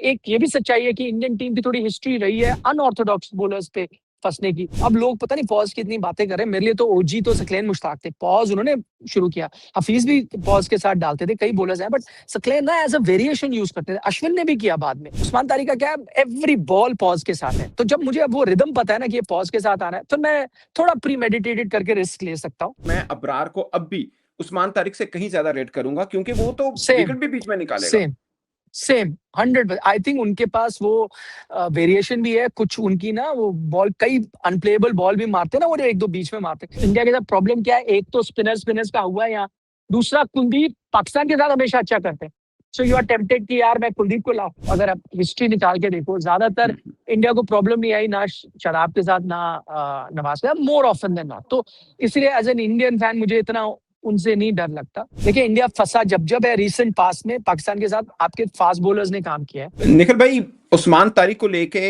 एक ये भी सच्चाई है कि इंडियन टीम की थोड़ी हिस्ट्री रही है अनऑर्थोडॉक्स बॉलर्स पे फंसने की। अब लोग पता नहीं पॉज की इतनी बातें कर रहे हैं, मेरे लिए तो ओजी तो सकलेन मुश्ताक थे, पॉज उन्होंने शुरू किया, हफीज भी पॉज के साथ डालते थे, कई बॉलर्स हैं, बट सकलेन ना एज अ वेरिएशन यूज करते थे, अश्विन ने भी किया बाद में। उस्मान तारिक का क्या है, एवरी बॉल पॉज के साथ है, तो जब मुझे अब वो रिदम पता है ना कि ये पॉज के साथ आना है, तो मैं थोड़ा प्री मेडिटेटेड करके रिस्क ले सकता हूँ। मैं अबरार को अब भी उस्मान तारिक से कहीं ज्यादा रेट करूंगा, क्योंकि वो तो सेम विकेट भी बीच में निकालेगा। Same same 100। आई थिंक उनके पास वो वेरिएशन भी है कुछ, उनकी ना वो बॉल कई अनप्लेएबल बॉल भी मारते हैं ना, वो जो एक दो बीच में मारते हैं। इंडिया के साथ प्रॉब्लम क्या है, एक तो स्पिनर्स का हुआ है यहाँ, दूसरा कुलदीप पाकिस्तान के साथ हमेशा अच्छा करते हैं, सो यू आर टेम्पटेड कि यार मैं कुलदीप को लाऊं। अगर आप हिस्ट्री निकाल के देखो, ज्यादातर इंडिया को प्रॉब्लम नहीं आई ना शराब के साथ ना नवाज के साथ, मोर ऑफन देन नॉट। तो इसलिए एज एन इंडियन फैन मुझे इतना उनसे नहीं डर लगता। देखिए इंडिया फंसा जब है रिसेंट पास में पाकिस्तान के साथ, आपके फास्ट बॉलर्स ने काम किया है। निखिल भाई, उस्मान तारिक को लेके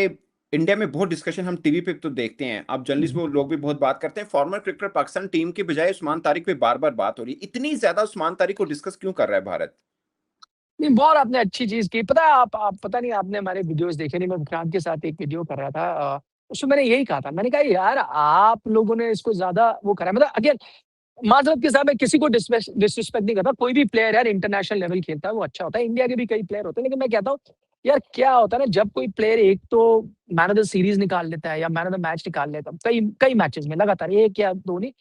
इंडिया में बहुत डिस्कशन हम टीवी पे तो देखते हैं, आप जर्नलिस्ट वो लोग भी बहुत बात करते हैं, फॉर्मर क्रिकेटर पाकिस्तान टीम के बजाय उस्मान तारिक पे बार बार बात हो रही है। इतनी ज्यादा उस्मान तारिक को डिस्कस क्यों कर रहा है भारत? नहीं, बहुत आपने अच्छी चीज की, पता है आप पता नहीं आपने हमारे वीडियोस देखे नहीं, मैं विक्रांत के साथ एक वीडियो कर रहा था, उसमें मैंने यही कहा था, मैंने कहा यार आप लोगों ने इसको ज्यादा वो करा, मतलब अगेन माजरत के साथ मैं किसी को डिसरिस्पेक्ट नहीं करता, कोई भी प्लेयर यार इंटरनेशनल लेवल खेलता है वो अच्छा होता है, इंडिया के भी कई प्लेयर होते हैं, लेकिन मैं कहता हूँ यार क्या होता है ना, जब कोई प्लेयर एक तो मैन ऑफ द सीरीज निकाल लेता है या मैन ऑफ द मैच निकाल लेता है कई कई मैचेस में लगातार, एक या दो नहीं,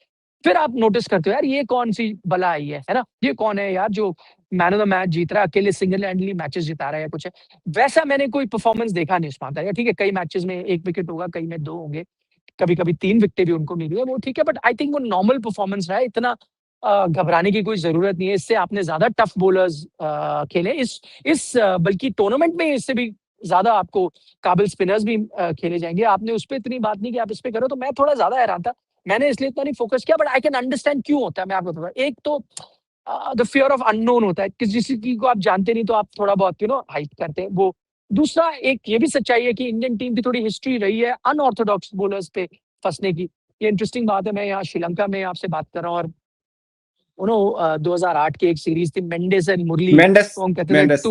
फिर आप नोटिस करते हो यार ये कौन सी बला आई है ना, ये कौन है यार जो मैन ऑफ द मैच जीत रहा है, अकेले सिंगल हैंडली मैचेस जिता रहा है या कुछ है। वैसा मैंने कोई परफॉर्मेंस देखा नहीं उस्मान तारिक, ठीक है कई मैचेस में एक विकेट होगा, कई में दो होंगे, कभी-कभी 3 विकेटें भी उनको मिली है, वो ठीक है, बट आई थिंक वो नॉर्मल परफॉर्मेंस रहा है, इतना घबराने की कोई ज़रूरत नहीं है। इससे आपने ज़्यादा टफ बॉलर्स खेले बल्कि टूर्नामेंट में इससे भी ज़्यादा आपको काबिल स्पिनर्स भी खेले जाएँगे। आपने उस पे इतनी बात नहीं की, आप इस पे करो, तो मैं थोड़ा ज़्यादा हैरान था। मैंने इसलिए इतना नहीं फोकस किया, बट आई कैन अंडरस्टैंड क्यों होता है, मैं आपको बताऊँ। एक तो द फियर ऑफ अननोन होता है, किसी चीज़ को आप जानते नहीं तो आप थोड़ा बहुत हाइप करते हैं वो। दूसरा एक ये भी सच्चाई है कि इंडियन टीम की थोड़ी हिस्ट्री रही है अनऑर्थोडॉक्स बॉलर्स पे फँसने की। ये इंटरेस्टिंग बात है, मैं यहाँ श्रीलंका में आपसे बात कर रहा हूँ, और 2008 की एक सीरीज थी, मेंडिस एंड मुरली, मेंडिस तो हम कहते थे मेंडिस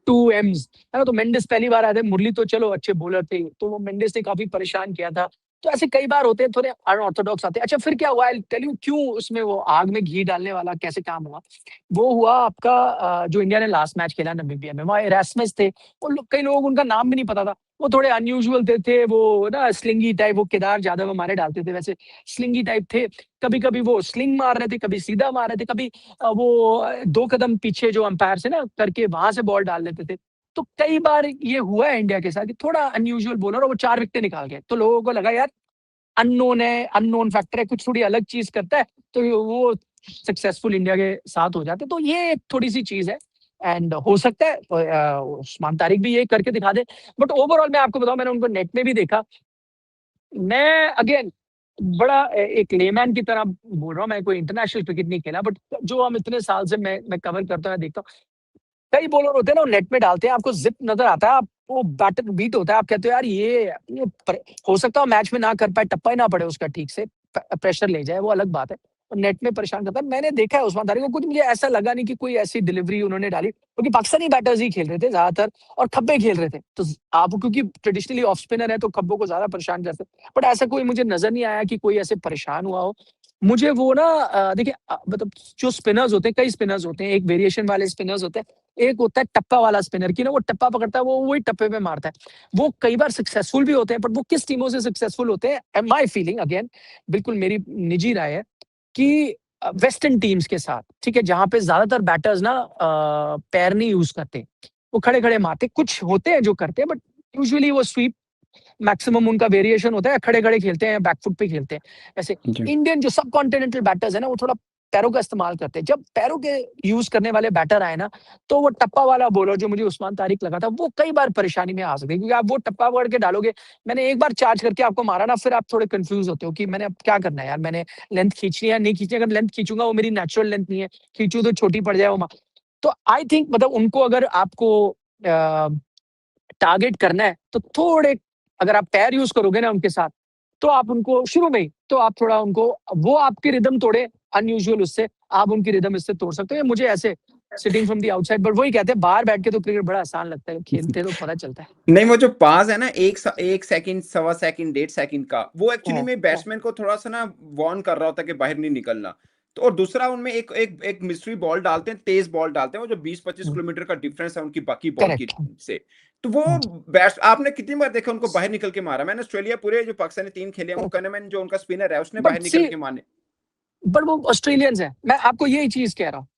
टू एम्स, है ना, तो मेंडिस पहली बार आए थे, मुरली तो चलो अच्छे बॉलर थे, तो वो मेंडिस ने काफी परेशान किया था। तो ऐसे कई बार होते हैं, थोड़े अनऑर्थोडॉक्स आते हैं। अच्छा फिर क्या हुआ, आई टेल यू क्यों उसमें वो आग में घी डालने वाला कैसे काम हुआ। वो हुआ आपका जो इंडिया ने लास्ट मैच खेला नामीबिया में, वहाँ इरास्मस थे, कई लोगों को उनका नाम भी नहीं पता था, वो थोड़े अनयूजुअल थे वो ना स्लिंगी टाइप, वो केदार जाधव हमारे डालते थे वैसे स्लिंगी टाइप थे, कभी कभी वो स्लिंग मार रहे थे, कभी सीधा मार रहे थे, कभी वो 2 कदम पीछे जो अंपायर से ना करके वहां से बॉल डाल देते थे। तो कई बार ये हुआ है इंडिया के साथ कि थोड़ा अनयूजुअल बॉलर और वो 4 विकेटें निकाल गए, तो लोगों को लगा यार अननोन है, अननोन फैक्टर है, कुछ थोड़ी अलग चीज करता है, तो वो सक्सेसफुल इंडिया के साथ हो जाते, तो ये एक थोड़ी सी चीज है। एंड हो सकता है उस्मान तारिक भी ये करके दिखा दे, बट ओवरऑल मैं आपको बताऊं, मैंने उनको नेट में भी देखा, मैं अगेन बड़ा एक लेमैन की तरह बोल रहा हूँ, मैं कोई इंटरनेशनल क्रिकेट नहीं खेला, बट जो हम इतने साल से मैं कवर करता हूँ, देखता हूँ, कई बॉलर होते हैं ना वो नेट में डालते हैं, आपको जिप नजर आता है, आप वो बैटर बीट होता है, आप कहते हो यार हो सकता है मैच में ना कर पाए, टप्पा ही ना पड़े उसका ठीक से, प्रेशर ले जाए, वो अलग बात है, और नेट में परेशान करता है। मैंने देखा है उस्मान तारिक को, कुछ मुझे ऐसा लगा नहीं कि कोई ऐसी डिलीवरी उन्होंने डाली, क्योंकि पाकिस्तानी बैटर्स ही खेल रहे थे ज्यादातर और खब्बे खेल रहे थे, तो आप क्योंकि ट्रेडिशनली ऑफ स्पिनर है तो खब्बों को ज्यादा परेशान करते, बट ऐसा कोई मुझे नजर नहीं आया कि कोई ऐसे परेशान हुआ हो। मुझे वो ना देखिए मतलब जो स्पिनर्स होते हैं, कई स्पिनर्स होते हैं, एक वेरिएशन वाले स्पिनर्स होते हैं, एक होता है टप्पा वाला स्पिनर की ना, वो टप्पा पकड़ता है, वो वही टप्पे पे मारता है, वो कई बार सक्सेसफुल भी होते हैं, बट वो किस टीमों से सक्सेसफुल होते हैं, माय फीलिंग अगेन बिल्कुल मेरी निजी राय है कि वेस्टर्न टीम्स के साथ, ठीक है, जहां पे ज्यादातर बैटर्स ना पैर नहीं यूज करते, वो खड़े खड़े मारते, कुछ होते हैं जो करते हैं, बट यूजुअली वो स्वीप मैक्सिमम उनका वेरिएशन होता है, खड़े खड़े खेलते हैं, बैकफुट पे खेलते हैं। ऐसे जी। इंडियन जो सब कॉन्टिनेंटल बैटर्स है ना, वो थोड़ा पैरों का इस्तेमाल करते हैं, जब पैरों के यूज करने वाले बैटर आए ना, तो वो टप्पा वाला बॉलर जो मुझे उस्मान तारिक लगा था, वो कई बार परेशानी में आ सकते हैं, क्योंकि आप वो टप्पा पकड़ के डालोगे, मैंने एक बार चार्ज करके आपको मारा ना, फिर आप थोड़े कंफ्यूज होते हो कि मैंने अब क्या करना है यार, मैंने लेंथ खींचनी है या नहीं खींचनी, अगर लेंथ खींचूंगा वो मेरी नेचुरल लेंथ नहीं है, खींचू तो छोटी पड़ जाए वो। तो आई थिंक मतलब उनको अगर आपको टारगेट करना है, तो थोड़े अगर आप पैर यूज करोगे ना उनके साथ, तो आप उनको शुरू में ही तो आप थोड़ा उनको वो आपकी रिदम तोड़े अनयूजुअल, उससे आप उनकी रिदम इससे तोड़ सकते हो, ये मुझे ऐसे sitting from the outside, but वही कहते हैं बाहर बैठ के तो क्रिकेट बड़ा आसान लगता है, खेलते तो पता चलता है। नहीं, वो जो पास है ना, एक सेकंड, सवा सेकंड, 1.5 सेकंड का, वो एक्चुअली में बैट्समैन को थोड़ा सा ना वार्न कर रहा होता है कि बाहर नहीं निकलना। तो और दूसरा उनमें एक मिस्ट्री बॉल डालते हैं, तेज बॉल डालते हैं, वो जो 20-25 किलोमीटर का डिफरेंस है उनकी बाकी बॉल की करेक्ट। से। तो वो बैट्स आपने कितनी बार देखा उनको बाहर निकल के मारा? मैंने ऑस्ट्रेलिया पूरे जो पाकिस्तानी टीम खेले हैं, वो कनेमैन जो उनका स्पिनर है, उसने बट बाहर निकल सी, के मारने। बट वो ऑस्ट्रेलियंस है, मैं आपको यही चीज कह रहा हूँ।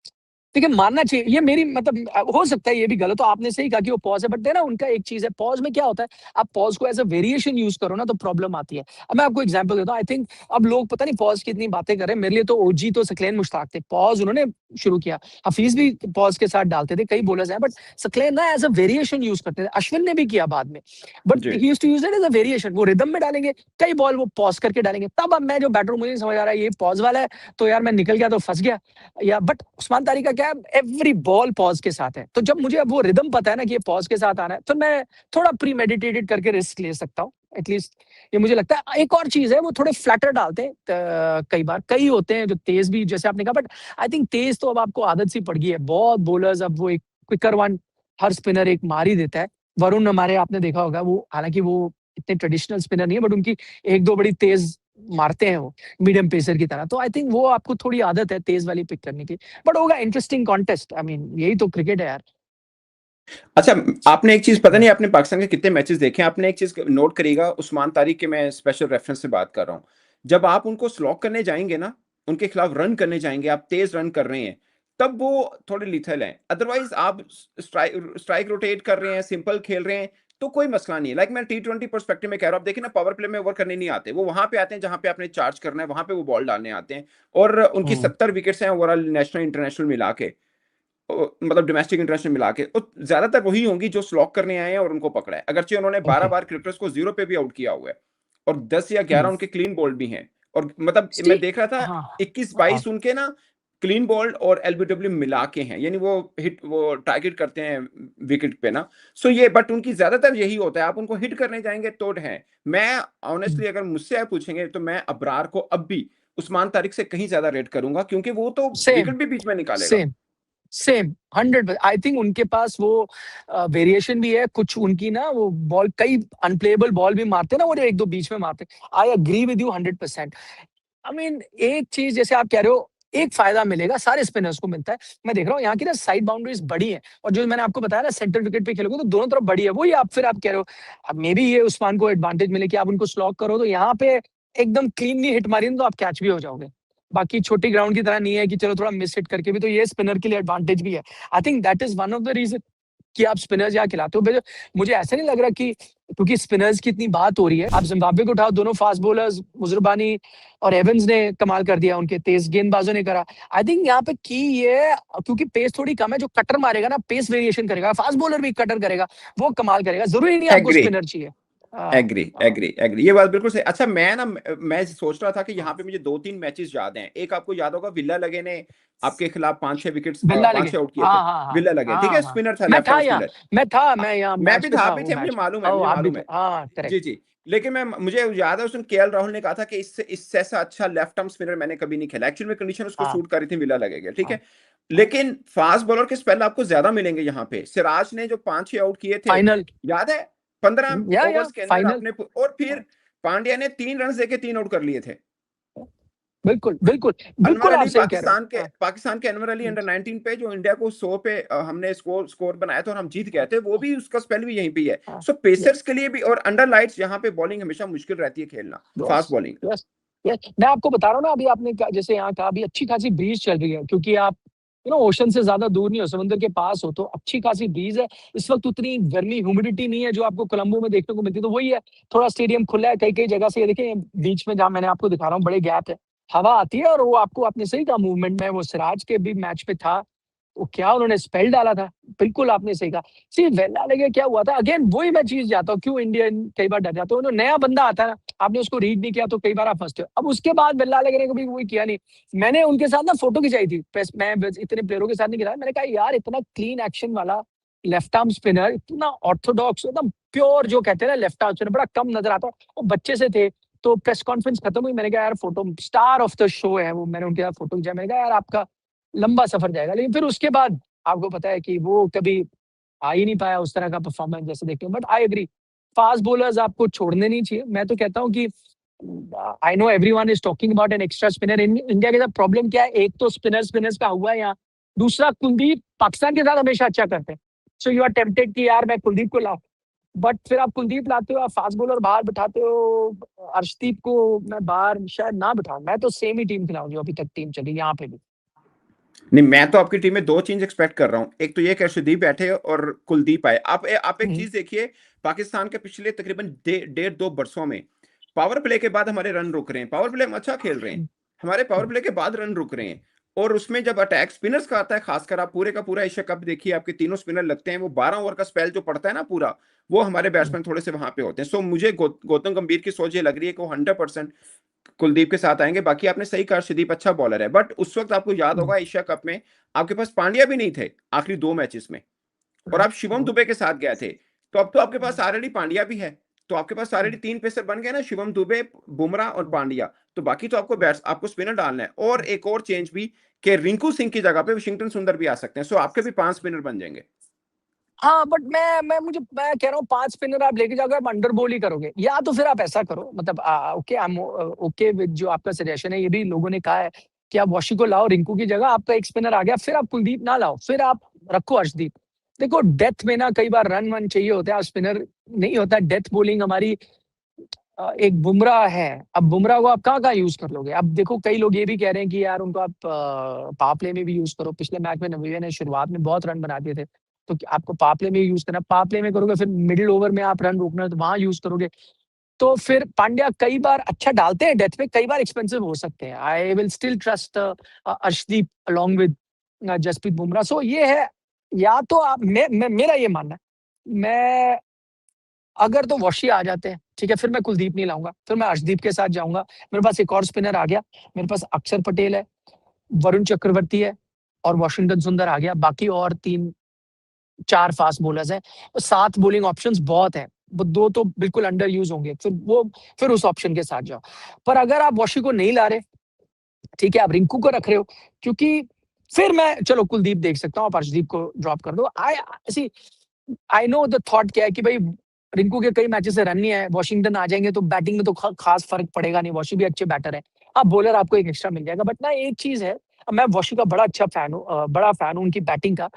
देखिए मानना चाहिए, ये मेरी मतलब हो सकता है ये भी गलत हो, आपने सही कहा कि वो पॉज है, बट ना उनका एक चीज है, पॉज में क्या होता है, आप पॉज को एज अ वेरिएशन यूज करो ना तो प्रॉब्लम आती है। अब मैं आपको एग्जांपल देता हूँ, आई थिंक अब लोग पता नहीं पॉज की इतनी बातें कर रहे हैं, मेरे लिए तो ओजी तो सकलेन मुश्ताक थे, पॉज उन्होंने शुरू किया, हफीज भी पॉज के साथ डालते थे, कई बॉलर्स हैं, बट सकलेन ना एज अ वेरिएशन यूज करते थे, अश्विन ने भी किया बाद में, बट जी। He used to use it as a variation, वो रिदम में डालेंगे, कई बॉल वो पॉज करके डालेंगे, तब अब मैं जो बैटर मुझे नहीं समझ आ रहा है ये पॉज वाला है, तो यार मैं निकल गया तो फंस गया, या बट उस्मान तारिक का क्या है, एवरी बॉल पॉज के साथ है, तो जब मुझे अब वो रिदम पता है ना कि ये पॉज के साथ आना है, तो मैं थोड़ा प्री मेडिटेटेड करके रिस्क ले सकता हूँ एटलीस्ट, ये मुझे लगता है। एक और चीज है, वो थोड़े फ्लैटर डालते हैं कई बार, कई होते हैं जो तेज भी, जैसे आपने कहा, बट आई थिंक तेज तो अब आपको आदत सी पड़ गई है, बहुत बॉलर्स अब वो एक क्विकर वन हर स्पिनर एक मार ही देता है। वरुण हमारे आपने देखा होगा, वो हालांकि वो इतने ट्रेडिशनल स्पिनर नहीं है, बट उनकी एक दो बड़ी तेज मारते हैं वो, मीडियम पेसर की तरह, तो आई थिंक वो आपको थोड़ी आदत है तेज वाली पिक करने की, बट होगा इंटरेस्टिंग कॉन्टेस्ट, आई मीन यही तो क्रिकेट है यार। अच्छा, आपने एक चीज, पता नहीं आपने पाकिस्तान के कितने मैचेस देखे हैं, आपने एक चीज नोट करिएगा, उस्मान तारिक के मैं स्पेशल रेफरेंस से बात कर रहा हूँ, जब आप उनको स्लॉक करने जाएंगे ना, उनके खिलाफ रन करने जाएंगे, आप तेज रन कर रहे हैं, तब वो थोड़े लिथल हैं, अदरवाइज आप स्ट्राइक रोटेट कर रहे हैं, सिंपल खेल रहे हैं, तो कोई मसला नहीं है। लाइक मैं T20 पर्सपेक्टिव में कह रहा हूँ, आप देखिए ना, पावर प्ले में ओवर करने नहीं आते, वो वहां पे आते हैं जहां पे आपने चार्ज करना है, वहां पे वो बॉल डालने आते हैं, और उनकी 70 विकेट्स हैं ओवरऑल नेशनल इंटरनेशनल मिला के, मतलब डोमेस्टिक इंटरनेशनल मिला के, और ज्यादातर वही होंगी जो स्लॉक करने आए हैं और उनको पकड़ा है, अगरचे उन्होंने 12 ओके। बार क्रिकेटर्स को जीरो पे भी आउट किया हुआ है, और 10 या 11 उनके क्लीन बोल्ड भी हैं, और मतलब सी, मैं देख रहा था हाँ, हाँ, 21-22 उनके ना क्लीन बोल्ड और एलबीडब्ल्यू मिला के हैं, यानी वो टारगेट करते हैं विकेट पे ना। सो ये, बट उनकी ज्यादातर यही होता है, आप उनको हिट करने जाएंगे तो है। मैं ऑनेस्टली अगर मुझसे आप पूछेंगे तो मैं अबरार को अब भी उस्मान तारिक से कहीं ज्यादा रेट करूंगा, क्योंकि वो तो सेम, विकेट भी बीच में निकालेगा। सेम, सेम 100, आई थिंक उनके पास वो वेरिएशन भी है कुछ, उनकी ना वो बॉल कई अनप्लेएबल बॉल भी मारते हैं ना, वो जो एक दो बीच में मारते हैं, आई एग्री विद यू 100%। आई मीन एक चीज जैसे आप कह रहे हो, एक फायदा मिलेगा सारे स्पिनर्स को मिलता है, मैं देख रहा हूँ यहाँ की ना साइड बाउंड्रीज बड़ी है, और जो मैंने आपको बताया ना सेंटर विकेट पे खेलोगे तो दोनों तरफ बड़ी है, वही आप फिर आप कह रहे हो, अब मे बी ये उस्मान को एडवांटेज मिले कि आप उनको स्लॉक करो तो यहाँ पे एकदम क्लीनली हिट मारी ना तो आप कैच भी हो जाओगे, बाकी छोटी ग्राउंड की तरह नहीं है कि चलो थोड़ा मिस हिट करके भी, तो ये स्पिनर के लिए एडवांटेज भी है। I think that is one of the reason कि आप स्पिनर्स यहाँ खिलाते हो। मुझे ऐसा नहीं लग रहा कि क्योंकि स्पिनर्स की इतनी बात हो रही है, आप जिम्बाब्वे को उठाओ, दोनों फास्ट बॉलर्स मुजरबानी और एवंस ने कमाल कर दिया, उनके तेज गेंदबाजों ने करा। आई थिंक यहाँ पे की ये, क्योंकि पेस थोड़ी कम है, जो कटर मारेगा ना पेस वेरिएशन करेगा, फास्ट बॉलर भी कटर करेगा, वो कमाल करेगा, जरूरी नहीं आपको एग्री, स्पिनर चाहिए। हाँ, एग्री, हाँ, एग्री, एग्री, ये बात बिल्कुल सही। अच्छा, मैं सोच रहा था कि यहाँ पे मुझे 2-3 मैचेस याद हैं, एक आपको याद होगा विला लगे ने आपके खिलाफ 5-6 विकेट्स, बिल्ला लगे, 5-6 आउट किए थे। हाँ, हाँ, हाँ, विला लगे, ठीक हाँ, है, हाँ, स्पिनर था, मैं लेफ्ट था हैंड यहाँ, स्पिनर। मैं यहाँ मैं मैच भी पे था, था, आप भी वो थे, मुझे मैच, मालूम है, ओ मुझे आप भी मालूम थे, है। हाँ जी, करेक्ट। जी। लेकिन मुझे याद है, उसने केएल राहुल ने कहा था कि इससे ऐसा अच्छा लेफ्ट आर्म स्पिनर मैंने कभी नहीं खेला, एक्चुअल में कंडीशन उसको हाँ, सूट कर रही थी विला लगेगा, ठीक हाँ, है। हाँ, लेकिन फास्ट बॉलर के स्पेल आपको ज्यादा मिलेंगे यहाँ पे, सिराज ने जो 5-6 आउट किए थे, फाइनल, याद है, 15 या ओवर्स के अंदर फाइनल, आपने, और फिर पांड्या ने 3 रन देके 3 आउट कर लिए थे। बिल्कुल, बिल्कुल, अनवर बिल्कुल आप अली, सही कह रहे हो। हाँ, पाकिस्तान के अनवर अली अंडर 19 पे जो इंडिया को 100 पे हमने स्कोर बनाया था और हम जीत गए थे, वो भी उसका स्पेल भी यहीं पे ही है। हाँ, सो पेसर्स यस, के लिए भी, और अंडर लाइट्स यहाँ पे बॉलिंग हमेशा मुश्किल रहती है खेलना, yes, fast bowling. Yes, yes, मैं आपको बता रहा हूँ ना, अभी आपने जैसे यहाँ कहा, अभी अच्छी खासी ब्रीज चल रही है, क्योंकि आप ओशन से ज्यादा दूर नहीं हो, समुद्र के पास हो, तो अच्छी खासी ब्रीज है इस वक्त, उतनी गर्मी ह्यूमिडिटी नहीं है जो आपको कोलंबो में देखने को मिलती है, तो वही है, थोड़ा स्टेडियम खुला है, कई कई जगह से, ये देखिए बीच में जहाँ मैंने आपको दिखा रहा हूँ बड़े गैप है, हवा आती है, और वो आपको, आपने सही कहा मूवमेंट में, वो सिराज के भी मैच पे था, वो क्या उन्होंने स्पेल डाला था, बिल्कुल आपने सही कहा। सी वेला लगे क्या हुआ था, अगेन वही मैं चीज जाता हूँ, क्यों इंडियन कई बार डर जाते हो, नया बंदा आता है ना, आपने उसको रीड नहीं किया तो कई बार आप फंसते हो, अब उसके बाद वेला लगे ने कभी वही किया नहीं, मैंने उनके साथ ना फोटो खिंचाई थी, मैं इतने प्लेयरों के साथ नहीं खिंचाया, मैंने कहा यार इतना क्लीन एक्शन वाला लेफ्ट आर्म स्पिनर, इतना ऑर्थोडॉक्स, एकदम प्योर जो कहते हैं ना लेफ्ट आर्म स्पिनर, बड़ा कम नजर आता है, वो बच्चे से थे, तो प्रेस कॉन्फ्रेंस खत्म हुई, मैंने कहा यार photo, star of the show है वो, मैंने उनके साथ फोटो खिंचाया, मैंने कहा यार आपका लंबा सफर जाएगा, लेकिन फिर उसके बाद आपको पता है कि वो कभी आ ही नहीं पाया उस तरह का परफॉर्मेंस जैसे देखते हैं। But I agree, fast bowlers आपको छोड़ने नहीं चाहिए। मैं तो कहता हूँ कि I know everyone is talking about an extra spinner. India के साथ प्रॉब्लम क्या है, एक तो स्पिनर्स का हुआ है यहाँ, दूसरा कुलदीप पाकिस्तान के साथ हमेशा अच्छा करते हैं। सो यू आर टेम्पटेड कि यार मैं कुलदीप को लाऊं, बट फिर आप कुलदीप लाते हो, आप फास्ट बॉलर बाहर बिठाते हो, अर्शदीप को मैं बाहर शायद ना बिठाऊं। मैं तो सेम ही टीम खिलाऊं जो अभी तक टीम चली यहाँ पे भी। नहीं, मैं तो आपकी टीम में दो चीज एक्सपेक्ट कर रहा हूँ। एक तो ये कि अर्शदीप बैठे और कुलदीप आए। आप एक चीज देखिए, पाकिस्तान के पिछले तकरीबन 1.5-2 बरसों में पावर प्ले के बाद हमारे रन रुक रहे हैं। पावर प्ले हम अच्छा खेल रहे हैं, हमारे पावर प्ले के बाद रन रुक रहे हैं। और उसमें जब अटैक स्पिनर्स का आता है, खासकर आप पूरे का पूरा एशिया कप देखिए, आपके तीनों स्पिनर लगते हैं, वो 12 ओवर का स्पेल जो पड़ता है ना पूरा, वो हमारे बैट्समैन थोड़े से वहां पे होते हैं। सो मुझे गौतम गंभीर की सोच ये लग रही है कि वो 100% कुलदीप के साथ आएंगे। बाकी आपने सही कहा, अर्शदीप अच्छा बॉलर है, बट उस वक्त आपको याद होगा एशिया कप में आपके पास पांड्या भी नहीं थे आखिरी 2 मैचेस में, और आप शिवम दुबे के साथ गए थे। तो अब तो आपके पास ऑलरेडी पांड्या भी है, तो आपके पास ऑलरेडी 3 पेसर बन गए ना, शिवम दुबे, बुमराह और पांड्या। तो बाकी तो आपको स्पिनर डालना है। और एक और चेंज भी कि रिंकू सिंह की जगह पे वाशिंगटन सुंदर भी आ सकते हैं। सो आपके भी 5 स्पिनर बन जाएंगे। हाँ, बट मैं कह रहा हूँ 5 स्पिनर आप लेके जाओगे, आप अंडर बॉल ही करोगे। या तो फिर आप ऐसा करो, मतलब okay, I am okay with जो आपका सजेशन है, ये भी लोगों ने कहा है कि आप वॉशी को लाओ रिंकू की जगह, आपका एक स्पिनर आ गया, फिर आप कुलदीप ना लाओ, फिर आप रखो अर्शदीप। देखो डेथ में ना कई बार रन वन चाहिए होता है, स्पिनर नहीं होता। डेथ बॉलिंग हमारी एक बुमराह है, अब बुमराह को आप कहाँ यूज कर लोगे? अब देखो कई लोग ये भी कह रहे हैं कि यार उनको आप पावर प्ले में भी यूज करो। पिछले मैच में नवीन ने शुरुआत में बहुत रन बना दिए थे, तो आपको पावर प्ले में यूज करना, पावर प्ले में करोगे फिर मिडिल ओवर में आप रन रोकना है तो वहां यूज करोगे। तो फिर पांड्या कई बार अच्छा डालते हैं डेथ पे, कई बार एक्सपेंसिव हो सकते हैं। I will still trust Arshdeep along with Jasprit Bumrah. So ये है, या तो आप मेरा ये मानना है, मैं अगर तो वॉशी आ जाते हैं ठीक है, फिर मैं कुलदीप नहीं लाऊंगा, फिर मैं अर्शदीप के साथ जाऊंगा। मेरे पास एक और स्पिनर आ गया, मेरे पास अक्षर पटेल है, वरुण चक्रवर्ती है और वॉशिंगटन सुंदर आ गया। बाकी और 3-4 फास्ट बॉलर्स हैं, तो 7 बॉलिंग ऑप्शंस बहुत है। वो 2 तो बिल्कुल अंडर यूज होंगे, फिर उस ऑप्शन के साथ जाओ। पर अगर आप वॉशी को नहीं ला रहे, ठीक है, आप रिंकू को रख रहे हो, क्योंकि फिर मैं चलो कुलदीप देख सकता हूँ, आप अर्शदीप को ड्रॉप कर दो। आई नो द थॉट क्या है कि भाई रिंकू के कई मैचेस से रन नहीं आए, वॉशिंगटन आ जाएंगे तो बैटिंग में तो खास फर्क पड़ेगा नहीं, वॉशी भी अच्छे बैटर है। हाँ, बॉलर आपको एक एक्स्ट्रा मिल जाएगा। बट ना एक चीज है, मैं वॉशी का बड़ा अच्छा फैन हूँ, बड़ा फैन हूँ उनकी बैटिंग का।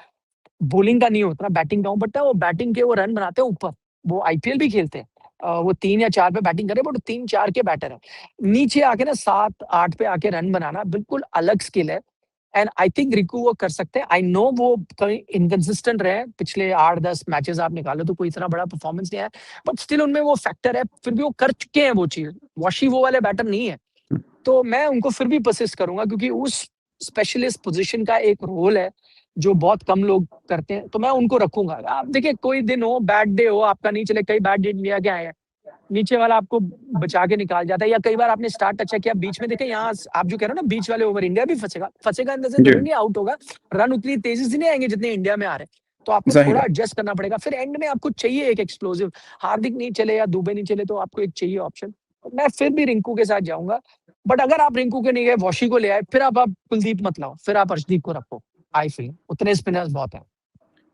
बॉलिंग का नहीं होता, बैटिंग का हूँ। बट ना वो बैटिंग के वो रन बनाते हैं ऊपर, वो आईपीएल भी खेलते हैं। वो 3 या 4 पे बैटिंग करे, बट 3-4 के बैटर है। नीचे आके ना 7-8 पे आके रन बनाना बिल्कुल अलग स्किल है। एंड आई थिंक रिंकू वो कर सकते हैं। आई नो वो कहीं इनकंसिस्टेंट रहे, पिछले 8-10 मैचेस आप निकालो तो कोई इतना बड़ा परफॉर्मेंस नहीं आया, बट स्टिल उनमें वो फैक्टर है, फिर भी वो कर चुके हैं वो चीज। वॉशी वो वाले बैटर नहीं है, तो मैं उनको फिर भी परसिस्ट करूंगा, क्योंकि उस स्पेशलिस्ट पोजीशन का एक रोल है जो बहुत कम लोग करते हैं, तो मैं उनको रखूंगा। आप देखिए कोई दिन हो, बैड डे हो, आपका नहीं चले, कई बैड डे इंडिया के आए हैं, नीचे वाला आपको बचा के निकाल जाता है। या कई बार आपने स्टार्ट अच्छा किया, बीच में देखे यहाँ आप जो कह रहे हो ना, बीच वाले ओवर इंडिया भी फंसेगा इन द सेंस, जी, जरूरी नहीं आउट होगा, रन उतनी तेजी से नहीं आएंगे जितने इंडिया में आ रहे हैं, तो आपको जाहिर थोड़ा है। एडजस्ट करना पड़ेगा। फिर एंड में आपको चाहिए एक एक्सप्लोसिव, हार्दिक नहीं चले या दुबे नहीं चले तो आपको एक चाहिए ऑप्शन। मैं फिर भी रिंकू के साथ जाऊंगा। बट अगर आप रिंकू के नहीं गए, वॉशी को ले आए, फिर आप कुलदीप मत लाओ, फिर आप अर्शदीप को रखो। आई फील उतने स्पिनर्स बहुत है।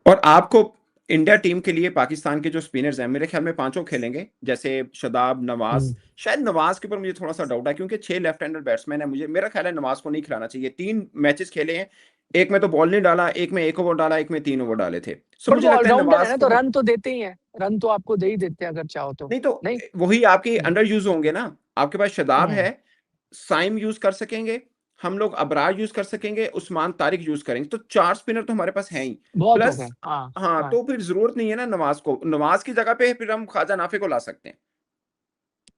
और आपको इंडिया टीम के लिए पाकिस्तान के जो स्पिनर्स हैं, मेरे ख्याल में पांचों खेलेंगे, जैसे शदाब, नवाज। शायद नवाज के ऊपर मुझे थोड़ा सा डाउट है, क्योंकि 6 लेफ्ट हैंडर बैट्समैन है। मेरा ख्याल है नवाज को नहीं खिलाना चाहिए। 3 मैचेस खेले हैं, एक में तो बॉल नहीं डाला, एक में 1 ओवर डाला, एक में 3 ओवर डाले थे। सो बट मुझे वो लगता है ऑलराउंडर है नवाज ना, तो को रन तो देते ही हैं, रन तो आपको दे ही देते हैं अगर चाहो तो। नहीं तो नहीं। वही आपके अंडर यूज होंगे ना। आपके पास शदाब हम्म, है, साइम यूज कर सकेंगे, हम लोग अबरार यूज कर सकेंगे, उस्मान तारिक यूज करेंगे, तो 4 स्पिनर तो हमारे पास हैं ही। बहुत हो प्लस गए। हाँ। हाँ, हाँ। तो फिर जरूरत नहीं है ना नवाज को। नवाज की जगह पे फिर हम ख्वाजा नाफे को ला सकते हैं,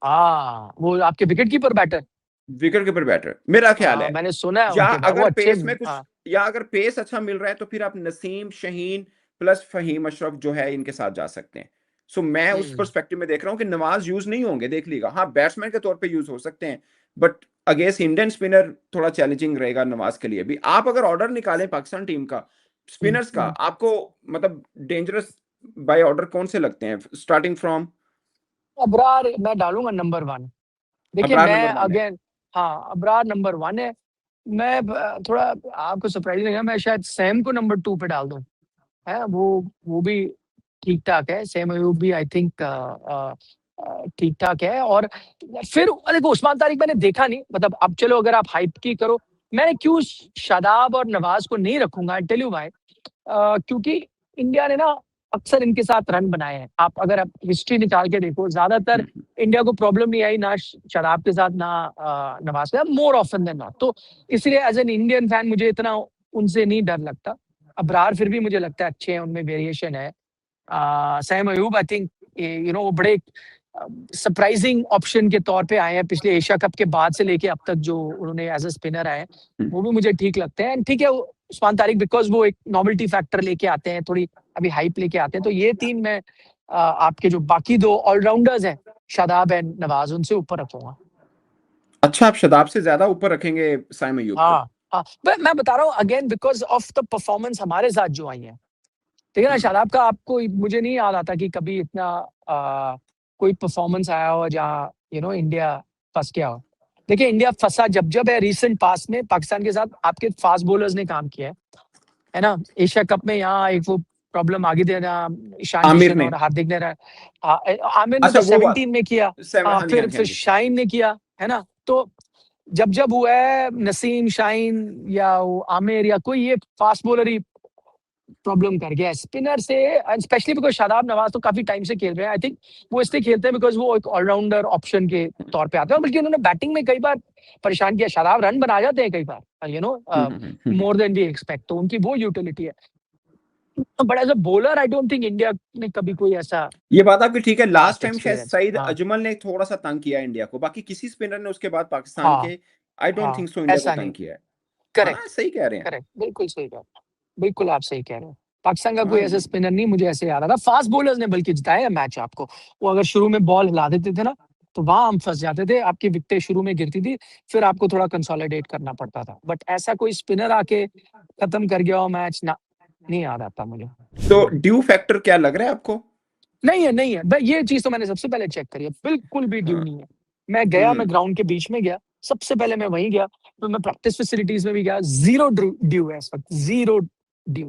हाँ, वो आपके wicket keeper batter. Wicket keeper batter, मेरा ख्याल है। मैंने सुना है या उनके बाद, वो अगर अच्छे। पेस में कुछ, हाँ। या अगर पेस अच्छा मिल रहा है तो फिर आप नसीम, शहीन प्लस फहीम अशरफ जो है इनके साथ जा सकते हैं। सो मैं उस हम्म, पर्सपेक्टिव में देख रहा हूँ कि नवाज यूज नहीं होंगे, देख लीजिएगा। हाँ, बैट्समैन के तौर पे यूज हो सकते हैं, बट अगेंस्ट इंडियन स्पिनर थोड़ा चैलेंजिंग रहेगा नवाज के लिए भी। आप अगर ऑर्डर निकालें पाकिस्तान टीम का हम्म, स्पिनर्स का, आपको मतलब डेंजरस बाय ऑर्डर कौन से लगते हैं, स्टार्टिंग फ्रॉम? अबरार मैं डालूंगा नंबर 1। देखिए अबरार मैं नंबर 1 है। अगेन, हाँ, अबरार नंबर 1 है। मैं थोड़ा आपको सरप्राइज लगेगा, मैं शायद सैम को नंबर 2 पे डाल दूं। है वो भी ठीक ठाक है, सैम अयूब भी आई थिंक ठीक ठाक है। और फिर देखो उस्मान तारिक मैंने देखा नहीं, मतलब अब चलो अगर आप हाइप की करो, मैं क्यों शादाब और नवाज को नहीं रखूंगा, आई टेल यू व्हाई। क्योंकि इंडिया ने ना अक्सर इनके साथ रन बनाए हैं। अगर आप हिस्ट्री निकाल के देखो, ज्यादातर इंडिया को प्रॉब्लम नहीं आई ना शराब के साथ, ना नवाज के साथ, मोर ऑफन देन नॉट। तो इसलिए एज एन इंडियन फैन मुझे इतना उनसे नहीं डर लगता। अबरार फिर भी मुझे लगता है अच्छे हैं, उनमें वेरिएशन है। सैम अयूब आई थिंक वो बड़े सरप्राइजिंग ऑप्शन के तौर पे आए हैं पिछले एशिया कप के बाद से लेके अब तक, जो उन्होंने एज अ स्पिनर आए हैं वो भी मुझे ठीक लगते हैं। ठीक है, उस्मान तारिक बिकॉज वो एक नॉवेल्टी फैक्टर लेके आते हैं, थोड़ी अभी हाइप लेके आते हैं। तो ये तीन मैं आपके जो बाकी दो ऑलराउंडर्स हैं, शादाब एंड नवाज, उनसे ऊपर रखूंगा। अच्छा, आप शादाब से ज्यादा ऊपर रखेंगे सैम अयूब को? हाँ, मैं बता रहा हूँ again because of the performance हमारे साथ जो आई है। ठीक है ना, शादाब का आपको मुझे नहीं याद आता कि कभी इतना कोई परफॉर्मेंस आया हो जहाँ इंडिया फंस गया हो। देखिए इंडिया फंसा जब है रिसेंट पास में पाकिस्तान के साथ, आपके फास्ट बॉलर्स ने काम किया है ना। एशिया कप में यहाँ एक वो प्रॉब्लम आ गई थी ना, ईशान आमिर किशन ने। और हार्दिक ने आमिर ने अच्छा, तो वो बात 17 में किया। हाँ जी, हाँ फिर जी, हाँ फिर जी। शाइन ने किया, है ना। तो जब हुआ है नसीम, शाइन या वो आमिर या कोई ये फास्ट बॉलर ही प्रॉब्लम कर गया स्पिनर से, स्पेशली बिकॉज शादाब नवाज तो काफी टाइम से खेल रहे हैं। आई थिंक वो इसलिए खेलते हैं बिकॉज वो एक ऑलराउंडर ऑप्शन के तौर पे आते हैं, और बल्कि उन्होंने बैटिंग में कई बार परेशान किया। शादाब रन बना जाते हैं कई बार, मोर देन वी एक्सपेक्ट, तो उनकी वो यूटिलिटी है। But as a bowler I don't think India ने कभी कोई ऐसा ये बात आपकी ठीक है। लास्ट पास्ट टाइम शायद एक्सपीरियंस। सईद हाँ अजमल ने थोड़ा सा तंग किया इंडिया को, बाकी किसी स्पिनर ने उसके बाद पाकिस्तान हाँ के आई डोंट हाँ, थिंक सो इंडिया को ऐसा तंग नहीं। किया है। हाँ, करेक्ट, सही कह रहे हैं। करेक्ट, बिल्कुल सही कह रहे हैं। बिल्कुल आप सही कह रहे हैं। पाकिस्तान का हाँ कोई ऐसा जी। स्पिनर नहीं मुझे ऐसे याद आ रहा। फास्ट बॉलर्स ने बल्कि जिताया मैच आपको। वो अगर शुरू में बॉल हिला देते थे ना, तो वहां हम फंस जाते थे, आपकी विकेटें शुरू में गिरती थी, फिर आपको थोड़ा कंसोलिडेट करना पड़ता था। बट ऐसा कोई स्पिनर आके खत्म कर गया हो मैच ना, नहीं याद आता मुझे। तो ड्यू फैक्टर क्या लग रहा है आपको? नहीं है, नहीं है भाई, ये चीज तो मैंने सबसे पहले चेक करी है, बिल्कुल भी ड्यू हाँ। नहीं है। मैं ग्राउंड के बीच में गया, सबसे पहले मैं वहीं गया, तो मैं प्रैक्टिस फैसिलिटीज में भी गया, जीरो ड्यू है इस वक्त, जीरो ड्यू,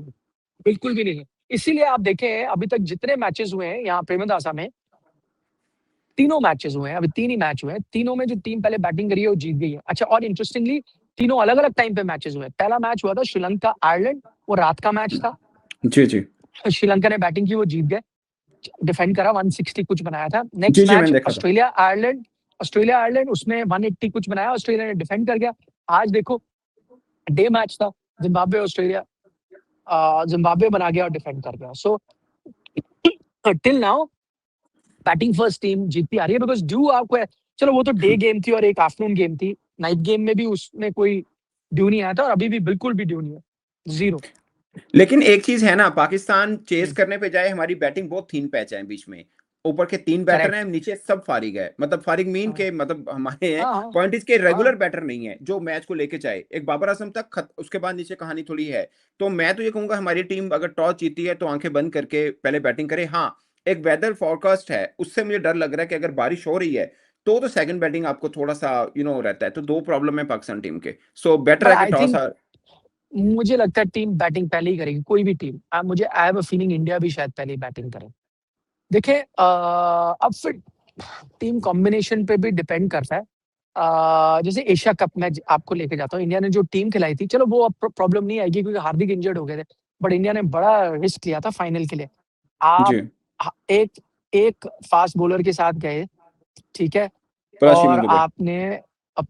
बिल्कुल भी नहीं है। इसीलिए आप देखें अभी तक जितने मैचेस हुए हैं यहाँ प्रेमदासा में, तीनों मैचेस हुए हैं, अभी 3 ही मैच हुए हैं, तीनों में जो टीम पहले बैटिंग करी है वो जीत गई है। अच्छा, और इंटरेस्टिंगली तीनों अलग अलग टाइम पे मैचेस हुए हैं। पहला मैच हुआ था श्रीलंका आयरलैंड, वो रात का मैच था। जी जी। श्रीलंका ने बैटिंग की, वो जीत गए, डिफेंड करा, 160 कुछ बनाया था। जी नेक्स्ट जी, मैच मैंने देखा था। ऑस्ट्रेलिया आयरलैंड, उसमें 180 कुछ बनाया, ऑस्ट्रेलिया ने डिफेंड कर गया। आज देखो डे मैच था, जिम्बाब्वे ऑस्ट्रेलिया, जिम्बाब्वे बना गया और डिफेंड कर गया। So till now batting first team जीतती आ रही है, बिकॉज ड्यू आपको है। चलो वो तो डे गेम थी और एक आफ्टरनून गेम थी, नाइट गेम में भी उसमें कोई ड्यू नहीं आया था, और अभी भी बिल्कुल भी ड्यू नहीं है, जीरो। लेकिन एक चीज है ना, पाकिस्तान चेस करने पे जाए, हमारी बैटिंग बहुत थीन पैच है बीच में। ऊपर के 3 बैटर हैं, करेक्ट। नीचे सब फारिग है, मतलब फारिग मीन हाँ के मतलब हमारे हैं। हाँ हाँ पॉइंट के हाँ। रेगुलर बैटर नहीं है जो मैच को लेके जाए, एक बाबर आजम तक उसके बाद नीचे कहानी थोड़ी है। तो मैं तो ये कहूंगा हमारी टीम अगर टॉस जीती है तो आंखें बंद करके पहले बैटिंग करे। हाँ, एक वेदर फोरकास्ट है, उससे मुझे डर लग रहा है कि अगर बारिश हो रही है तो सेकंड बैटिंग आपको थोड़ा सा रहता है। तो 2 प्रॉब्लम है पाकिस्तान टीम के, सो बेटर बट है कि आई टॉस। थिंक मुझे लगता है टीम बैटिंग पहले ही करेगी, कोई भी टीम। मुझे I have a feeling India भी शायद पहले ही बैटिंग करे। देखिए अब फिर टीम कॉम्बिनेशन पे भी डिपेंड करता है। जैसे एशिया कप में आपको लेके जाता हूँ, इंडिया ने जो टीम खिलाई थी, चलो वो अब प्रॉब्लम नहीं आएगी क्योंकि हार्दिक इंजर्ड हो गए थे, बट इंडिया ने बड़ा रिस्क लिया था फाइनल के लिए। आप जी। एक एक फास्ट बॉलर के साथ गए, ठीक है, प्लस और शिवम दुबे। आपने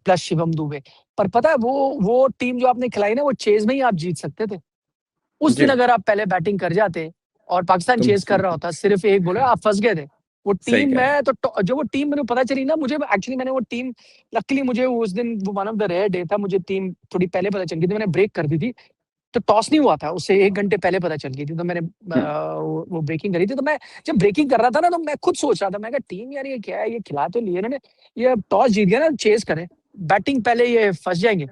प्लस शिवम दुबे, पर पता है वो टीम जो आपने खिलाई ना, वो चेज में ही आप जीत सकते थे। उस जी। दिन अगर आप पहले बैटिंग कर जाते और पाकिस्तान तुम चेज कर रहा होता, सिर्फ एक बॉलर, आप फंस गए थे। वो सही टीम कह रहे हैं। में तो जो वो टीम मैंने पता चली ना, मुझे एक्चुअली मैंने वो टीम, लकीली मुझे उस दिन वो one of the rare day था, मुझे टीम थोड़ी पहले पता चल गई थी, मैंने ब्रेक कर दी थी। तो टॉस नहीं हुआ था, उससे 1 घंटे पहले पता चल गई थी, तो मैंने हम्म। वो ब्रेकिंग करी थी। तो मैं जब ब्रेकिंग कर रहा था ना, तो मैं खुद सोच रहा था, मैं कहा टीम यार ये क्या है, ये खिला तो लिए इन्होंने, ये टॉस जीत गया ना, चेज करें, बैटिंग पहले ये फंस जाएंगे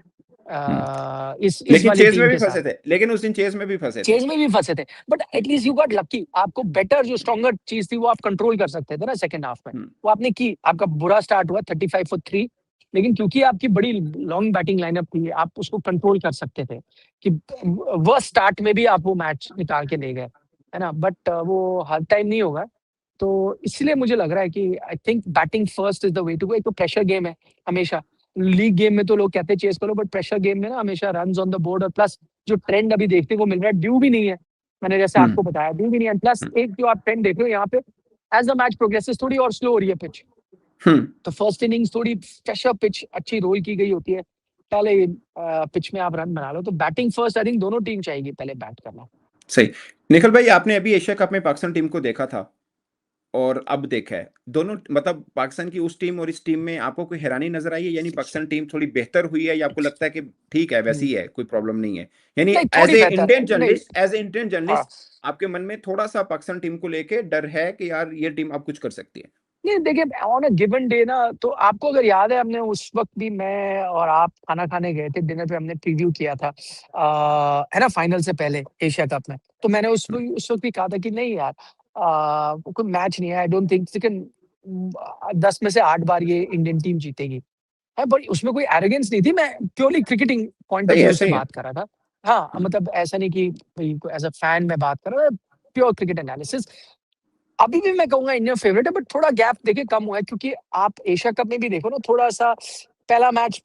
हम्म। इस लेकिन वाली चेस में टीम भी के साथ। फंसे थे, लेकिन उस दिन चेस में भी फंसे थे। चेज में भी फंसे थे, but at least you got lucky, आपको बेटर जो स्ट्रॉन्गर चीज थी वो आप कंट्रोल कर सकते थे ना सेकंड हाफ में। हम्म। वो आपने की, आपका बुरा स्टार्ट हुआ 35 फॉर 3, लेकिन क्योंकि आपकी बड़ी लॉन्ग बैटिंग लाइनअप थी, आप उसको कंट्रोल कर सकते थे कि वर्स्ट स्टार्ट में भी आप वो मैच निकाल के ले गए, है ना? बट वो हर टाइम नहीं होगा। तो इसलिए मुझे लग रहा है कि I think batting first is the way to go. एक तो प्रेशर गेम है हमेशा। लीग गेम में तो लोग कहते हैं चेज़ करो, बट प्रेशर गेम में ना हमेशा रन्स ऑन द बोर्ड, और प्लस जो ट्रेंड अभी देखने को मिल रहा है, ड्यू भी नहीं है। मैंने जैसे हम्म आपको बताया, ड्यू भी नहीं है। प्लस हम्म एक जो आप ट्रेंड देख रहे हो यहाँ पे, एज़ द मैच प्रोग्रेसेस थोड़ी और स्लो हो रही है पिच। हम्म तो फर्स्ट इनिंग्स थोड़ी फ्रेशर पिच अच्छी रोल की गई होती है। पहले पिच में आप रन बना लो, तो बैटिंग फर्स्ट आई थिंक दोनों टीम चाहेगी पहले बैट करना। सही। निखिल भाई, आपने अभी एशिया कप में पाकिस्तान टीम को देखा था और अब देखा है, दोनों मतलब पाकिस्तान की उस टीम और इस टीम में आपको कोई हैरानी नजर आई है? यानी पाकिस्तान टीम थोड़ी बेहतर हुई है, या आपको लगता है कि ठीक है वैसी ही हुँ। है, कोई प्रॉब्लम नहीं है? यानी नहीं, थोड़ी बेहतर है। नहीं, एज ए इंडियन हाँ। जर्नलिस्ट आपके मन में थोड़ा सा पाकिस्तान टीम को लेके डर है कि यार ये टीम अब कुछ कर सकती है? नहीं, देखिए, ऑन अ गिवन डे ना, तो आपको अगर याद है, हमने उस वक़्त भी, मैं और आप खाना खाने गए थे, डिनर पे हमने प्रीव्यू किया था, है ना, फाइनल से पहले एशिया कप में। तो मैंने हम्म, उस वक़्त भी कहा था कि नहीं यार, कोई मैच नहीं है, आई डोंट थिंक, लेकिन 10 में से 8 बार ये इंडियन टीम जीतेगी। हाँ, बट उसमें कोई एरोगेंस नहीं थी, मैं प्योरली क्रिकेटिंग पॉइंट ऑफ सही है, व्यू से सही है। बात कर रहा था। हाँ, हम्म, मतलब ऐसा नहीं कि भई कोई एज़ अ फैन मैं बात कर रहा था, प्योर क्रिकेट एनालिसिस। अभी भी मैं कहूँगा इंडिया फेवरेट है, बट थोड़ा गैप देखिए कम हुआ है, क्योंकि आप एशिया कप में भी देखो ना, थोड़ा-सा पहला मैच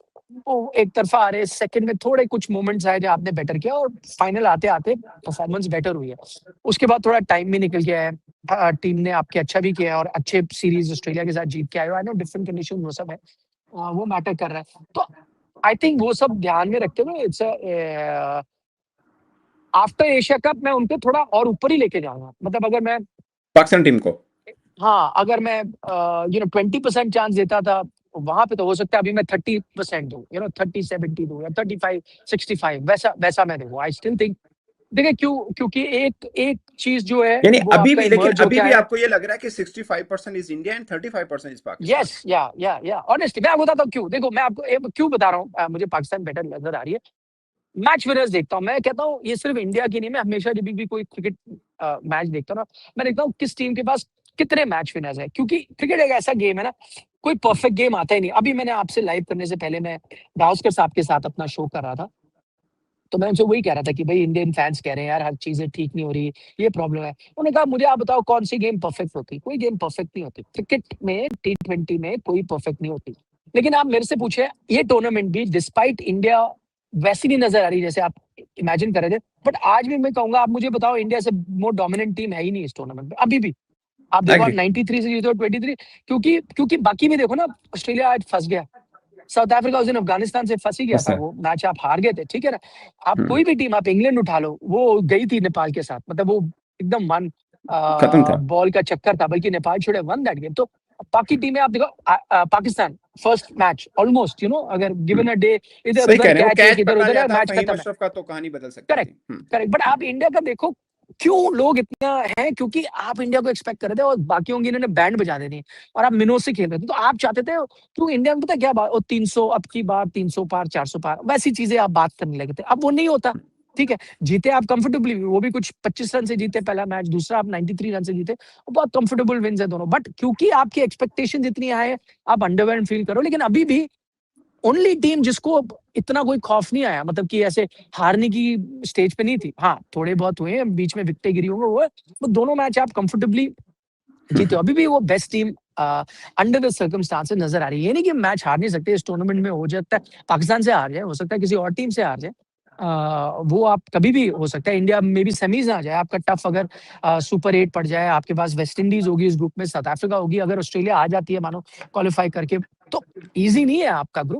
वो एक तरफ़ा आ रहे हैं, सेकंड में थोड़े कुछ मोमेंट्स आए जहाँ आपने बेटर किया, और फाइनल आते-आते परफॉर्मेंस बेटर हुई है। उसके बाद थोड़ा टाइम भी निकल गया है। टीम ने आपके अच्छा भी किया है, और अच्छे सीरीज़ ऑस्ट्रेलिया के साथ जीत के आए हो। आई नो डिफरेंट कंडीशन वो सब है। वो मैटर कर रहा है। तो आई थिंक वो सब ध्यान में रखते हुए आफ्टर एशिया कप मैं उनको थोड़ा और ऊपर ही लेके जाऊँगा। मतलब अगर मैं, पाकिस्तान टीम को। हाँ, अगर मैं 20% चांस देता था वहाँ पे, तो हो सकता है अभी मैं 30% दूँ, 30-70 दूँ, या 35-65, वैसा वैसा मैं दूँगा। आई स्टिल थिंक, देखिए क्यों? क्योंकि एक एक चीज़ जो है यानी वो अभी आपका भी, लेकिन इमर्ज होके अभी भी आया है। आपको ये लग रहा है कि 65% is India and 35% is Pakistan? Yes, या ऑनेस्टली मैं आपको बताता हूँ क्यों। देखो, मैं आपको क्यों बता रहा हूँ, मुझे पाकिस्तान बेटर नज़र आ रही है। मैच विनर्स देखता हूँ। मैं कहता हूँ ये सिर्फ इंडिया की नहीं, मैं हमेशा जब भी कोई क्रिकेट मैच देखता हूँ ना, मैं देखता हूँ किस टीम के पास कितने मैच विनर्स हैं। क्योंकि क्रिकेट एक ऐसा गेम है ना, कोई परफेक्ट गेम आता ही नहीं। अभी मैंने आपसे लाइव करने से पहले मैं गावस्कर साहब के साथ अपना शो कर रहा था। तो मैं उनसे वही कह रहा था कि भाई इंडियन फैन्स कह रहे हैं यार हर चीज़ें ठीक नहीं हो रही, ये प्रॉब्लम है। उन्होंने कहा मुझे आप बताओ कौन सी गेम परफेक्ट होती है? कोई गेम परफेक्ट नहीं होती। क्रिकेट में टी20 में कोई परफेक्ट नहीं होती। लेकिन आप मेरे से पूछिए, ये टूर्नामेंट भी डिस्पाइट इंडिया वैसी नहीं नज़र आ रही जैसे आप इमेजिन कर रहे थे। बट आज भी मैं कहूँगा, आप मुझे बताओ, इंडिया से मोर डोमिनेंट टीम है ही नहीं इस टूर्नामेंट में, अभी भी। आप देखो, आप एग्री। 93 से जीते हो, 23, क्योंकि क्योंकि बाकी भी देखो ना, ऑस्ट्रेलिया आज फँस गया। साउथ अफ्रीका उस दिन अफ़गानिस्तान से फँस ही गया बस था, है। वो मैच आप हार गए थे, ठीक है ना? आप हम्म, कोई भी टीम, आप इंग्लैंड उठा लो, वो गई थी नेपाल के साथ, मतलब वो एकदम खत्म था। बॉल का चक्कर था, बल्कि Nepal should have one that game. तो बाकी टीमें आप देखो, पाकिस्तान फर्स्ट मैच ऑलमोस्ट, अगर हम्म, गिवन अ डे, सही इधर-उधर कह रहे हैं, वो कैच एक, कैच पकड़ा इधर-उधर है, जाता मैच फहीम खत्म है। अशरफ का तो कहानी बदल सकती करेक्ट, थी। करेक्ट। बट आप इंडिया का देखो, क्यों लोग इतना हैं? क्योंकि आप इंडिया को एक्सपेक्ट कर रहे थे, और बाकियों की इन्होंने बैंड बजा देनी है, और आप मिनों से खेल रहे थे। तो आप चाहते थे, क्यों इंडिया में पता है क्या बात, 300 अब की बार, 300 पार, 400 पार, वैसी चीजें आप बात करने लगे थे। अब वो नहीं होता। ठीक है, जीते आप कंफर्टेबली, वो भी कुछ 25 रन से जीते पहला मैच, दूसरा आप 93 रन से जीते, वो बहुत कंफर्टेबल विन्स है दोनों। बट क्योंकि आपकी एक्सपेक्टेशन इतनी हाई है, आप अंडरवेल्ड फील करो। लेकिन अभी भी ओनली टीम जिसको इतना कोई खौफ नहीं आया, मतलब कि ऐसे हारने की स्टेज पे नहीं थी। हाँ, थोड़े बहुत हुए हैं, बीच में विकेटें गिरी होंगी, वो है। वो दोनों मैच आप कंफर्टेबली जीते हो। अभी भी वो best team under the circumstances नज़र आ रही है। ये नहीं कि मैच हार नहीं सकते इस टूर्नामेंट में, हो सकता है पाकिस्तान से हार जाए, हो सकता है किसी और टीम से हार जाए। वो आप कभी भी हो सकता है, इंडिया में भी सेमीज़ आ जाए आपका टफ, अगर सुपर 8 पड़ जाए, आपके पास वेस्ट इंडीज़ होगी इस ग्रुप में, साउथ अफ्रीका होगी, अगर ऑस्ट्रेलिया आ जाती है मानो क्वालीफाई करके, तो ईज़ी नहीं है आपका ग्रुप।